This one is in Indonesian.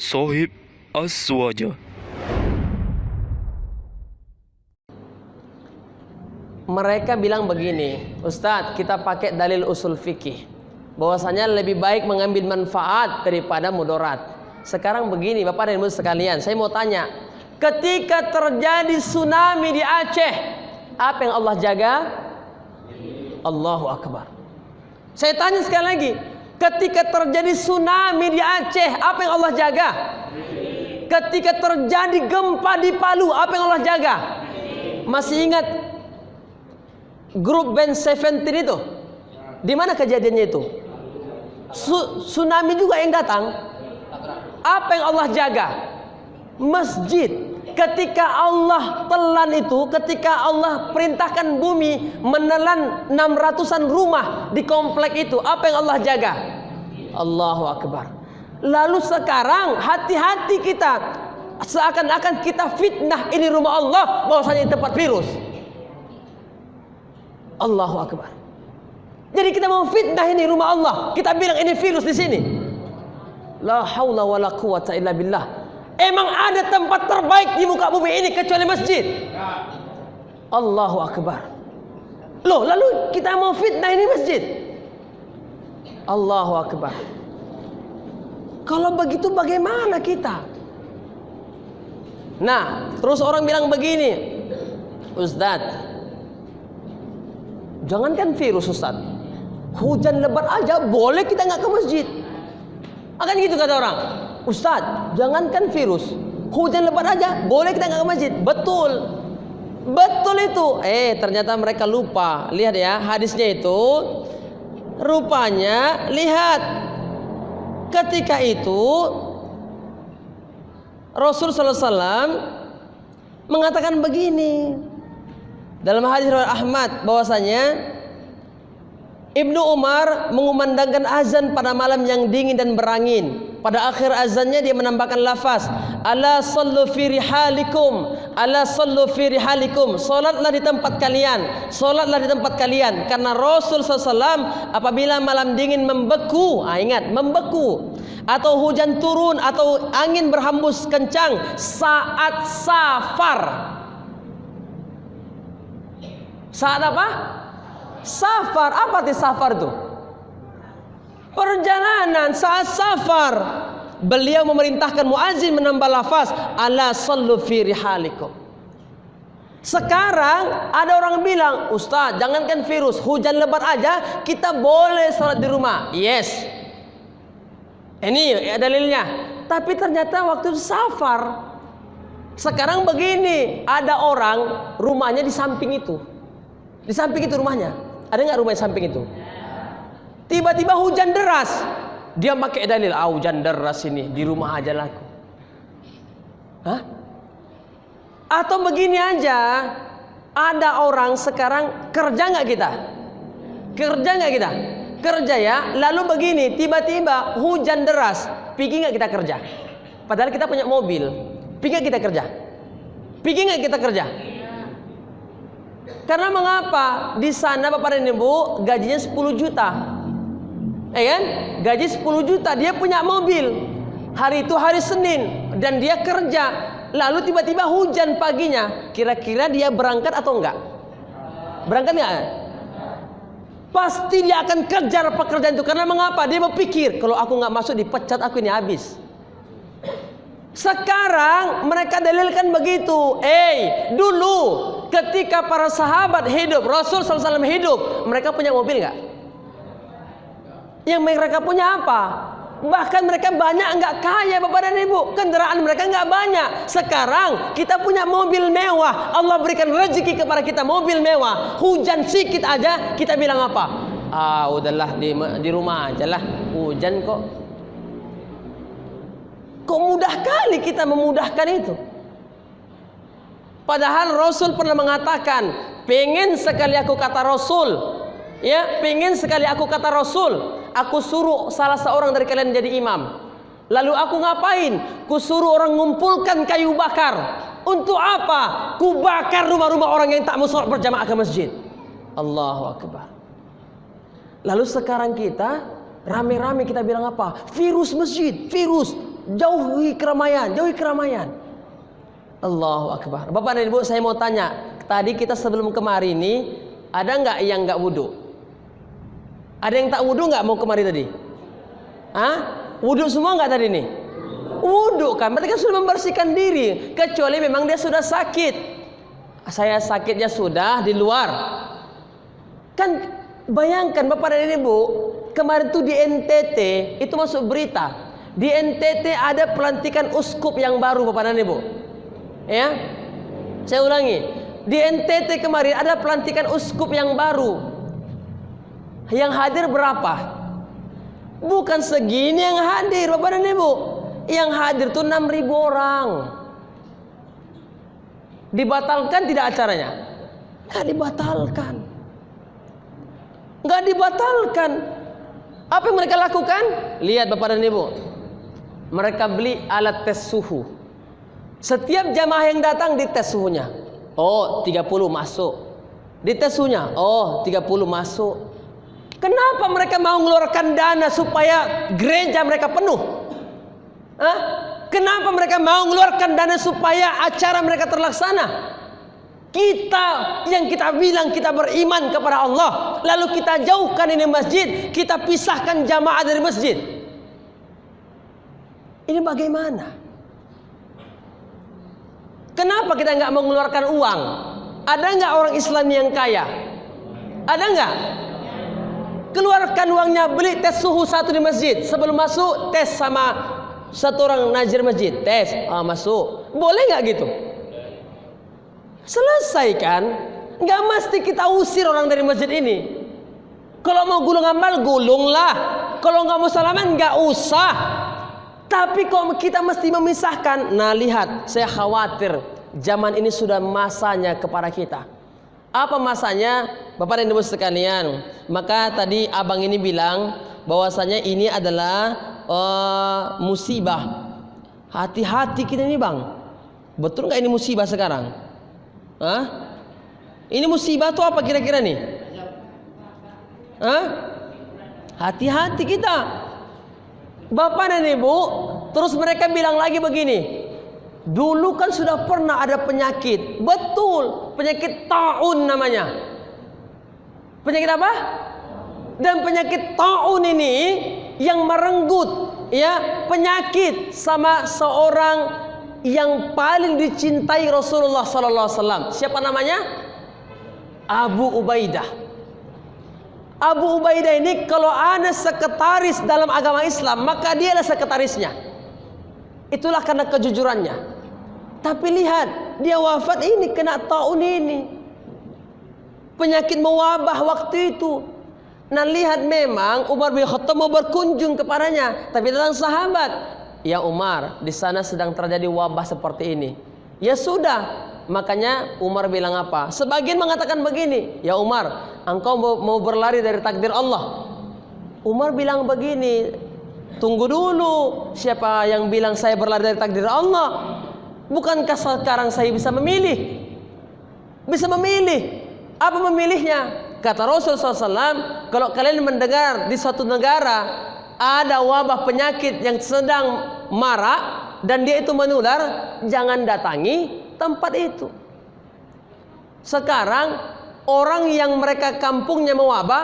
Sohib Aswaja. Mereka bilang begini, Ustadz, kita pakai dalil usul fikih bahwasanya lebih baik mengambil manfaat daripada mudarat. Sekarang begini Bapak dan Ibu sekalian, saya mau tanya, ketika terjadi tsunami di Aceh, apa yang Allah jaga? Allahu Akbar. Saya tanya sekali lagi, ketika terjadi tsunami di Aceh, apa yang Allah jaga? Ketika terjadi gempa di Palu, apa yang Allah jaga? Masih ingat grup band Seventeen itu? Di mana kejadiannya itu? Tsunami juga yang datang. Apa yang Allah jaga? Masjid. Ketika Allah telan itu, ketika Allah perintahkan bumi menelan 600-an rumah di komplek itu, apa yang Allah jaga? Allahu Akbar. Lalu sekarang hati-hati kita, seakan-akan kita fitnah ini rumah Allah, bahwasanya ini tempat virus. Allahu Akbar. Jadi kita mau fitnah ini rumah Allah, kita bilang ini virus di sini. La haula wala quwata illa billah. Emang ada tempat terbaik di muka bumi ini kecuali masjid? Allahu Akbar. Loh, lalu kita mau fitnah ini masjid? Allahu Akbar. Kalau begitu bagaimana kita? Nah, terus orang bilang begini, Ustadz, jangankan virus Ustadz, hujan lebat aja boleh kita nggak ke masjid. Akan gitu kata orang, Ustadz, jangankan virus, hujan lebat aja boleh kita nggak ke masjid. Betul, betul itu. Ternyata mereka lupa. Lihat ya hadisnya itu. Rupanya lihat, ketika itu Rasul sallallahu alaihi wasallam mengatakan begini dalam hadis riwayat Ahmad, bahwasanya Ibnu Umar mengumandangkan azan pada malam yang dingin dan berangin. Pada akhir azannya dia menambahkan lafaz, ala sallu fi rihalikum, ala sallu fi rihalikum, salatlah di tempat kalian, salatlah di tempat kalian. Karena Rasul SAW apabila malam dingin membeku, ingat membeku, atau hujan turun atau angin berhembus kencang saat safar. Saat apa? Safar. Apa arti safar itu? Perjalanan. Saat safar, beliau memerintahkan muazin menambah lafaz ala sallu fi rihalikum. Sekarang ada orang bilang, Ustaz, jangankan virus, hujan lebat aja kita boleh salat di rumah. Yes, ini dalilnya. Tapi ternyata waktu safar. Sekarang begini, ada orang rumahnya di samping itu. Di samping itu rumahnya. Ada nggak rumah di samping itu? Tiba-tiba hujan deras. Dia pakai dalil, hujan deras ini di rumah aja laku. Hah? Atau begini aja, ada orang sekarang kerja nggak kita? Kerja nggak kita? Kerja ya. Lalu begini, tiba-tiba hujan deras. Pergi nggak kita kerja? Padahal kita punya mobil. Pergi nggak kita kerja? Pergi nggak kita kerja? Karena mengapa? Di sana Bapak dan Ibu gajinya 10 juta. Kan? Gaji 10 juta, dia punya mobil. Hari itu hari Senin dan dia kerja. Lalu tiba-tiba hujan paginya. Kira-kira dia berangkat atau enggak? Berangkat enggak? Pasti dia akan kejar pekerjaan itu. Karena mengapa? Dia berpikir, kalau aku enggak masuk dipecat aku ini habis. Sekarang mereka dalilkan begitu. Dulu ketika para sahabat hidup, Rasul SAW hidup, mereka punya mobil nggak? Yang mereka punya apa? Bahkan mereka banyak nggak kaya Bapak dan Ibu. Kendaraan mereka nggak banyak. Sekarang kita punya mobil mewah. Allah berikan rezeki kepada kita mobil mewah. Hujan sedikit aja kita bilang apa? Udahlah di rumah aja lah. Hujan kok. Kok mudah kali kita memudahkan itu. Padahal Rasul pernah mengatakan, pengen sekali aku kata Rasul, ya, pengen sekali aku kata Rasul, aku suruh salah seorang dari kalian jadi imam. Lalu aku ngapain? Ku suruh orang ngumpulkan kayu bakar. Untuk apa? Ku bakar rumah-rumah orang yang tak mau sholat berjamaah ke masjid. Allahu Akbar. Lalu sekarang kita rame-rame kita bilang apa? Virus masjid, virus. jauhi keramaian, jauhi keramaian. Allahu Akbar. Bapak dan Ibu, saya mau tanya, tadi kita sebelum kemari ini ada nggak yang nggak wudu? Ada yang tak wudu nggak mau kemari tadi? Hah? Wudu semua nggak tadi nih? Wudu kan, berarti kan sudah membersihkan diri. Kecuali memang dia sudah sakit. Saya sakitnya sudah di luar. Kan bayangkan Bapak dan Ibu, kemarin tuh di NTT itu masuk berita. Di NTT ada pelantikan uskup yang baru Bapak dan Ibu. Ya, saya ulangi. Di NTT kemarin ada pelantikan uskup yang baru. Yang hadir berapa? Bukan segini yang hadir Bapak dan Ibu. Yang hadir tuh 6.000 orang. Dibatalkan tidak acaranya? Nggak dibatalkan. Nggak dibatalkan. Apa yang mereka lakukan? Lihat Bapak dan Ibu. Mereka beli alat tes suhu. Setiap jamaah yang datang dites suhunya. Oh 30 masuk. Dites suhunya. Oh 30 masuk. Kenapa mereka mau mengeluarkan dana supaya gereja mereka penuh? Hah? Kenapa mereka mau mengeluarkan dana supaya acara mereka terlaksana? Kita yang kita bilang kita beriman kepada Allah, lalu kita jauhkan ini masjid, kita pisahkan jamaah dari masjid. Ini bagaimana? Kenapa kita nggak mau mengeluarkan uang? Ada nggak orang Islam yang kaya? Ada nggak? Keluarkan uangnya, beli tes suhu satu di masjid. Sebelum masuk tes sama satu orang nazir masjid, tes, masuk. Boleh nggak gitu? Selesai kan? Nggak mesti kita usir orang dari masjid ini. Kalau mau gulung amal, gulunglah. Kalau nggak mau salaman, nggak usah. Tapi kalau kita mesti memisahkan, nah lihat, saya khawatir zaman ini sudah masanya kepada kita. Apa masanya? Bapak dan Ibu sekalian, maka tadi abang ini bilang bahwasanya ini adalah musibah. Hati-hati kita ini bang. Betul nggak ini musibah sekarang? Hah? Ini musibah tuh apa kira-kira nih? Hah? Hati-hati kita. Bapak dan Ibu, terus mereka bilang lagi begini. Dulu kan sudah pernah ada penyakit. Betul, penyakit taun namanya. Penyakit apa? Dan penyakit taun ini yang merenggut, ya, penyakit sama seorang yang paling dicintai Rasulullah sallallahu alaihi wasallam. Siapa namanya? Abu Ubaidah. Abu Ubaidah ini kalau ada sekretaris dalam agama Islam, maka dia adalah sekretarisnya. Itulah karena kejujurannya. Tapi lihat, dia wafat ini kena taun ini. Penyakit mewabah waktu itu. Nah lihat, memang Umar bin Khattab mau berkunjung kepadanya, tapi datang sahabat. Ya Umar, di sana sedang terjadi wabah seperti ini. Ya sudah, makanya Umar bilang apa? Sebagian mengatakan begini, ya Umar, engkau mau berlari dari takdir Allah. Umar bilang begini, tunggu dulu, siapa yang bilang saya berlari dari takdir Allah? Bukankah sekarang saya bisa memilih? Bisa memilih. Apa memilihnya? Kata Rasulullah SAW, kalau kalian mendengar di suatu negara ada wabah penyakit yang sedang marak dan dia itu menular, jangan datangi tempat itu. Sekarang orang yang mereka kampungnya mewabah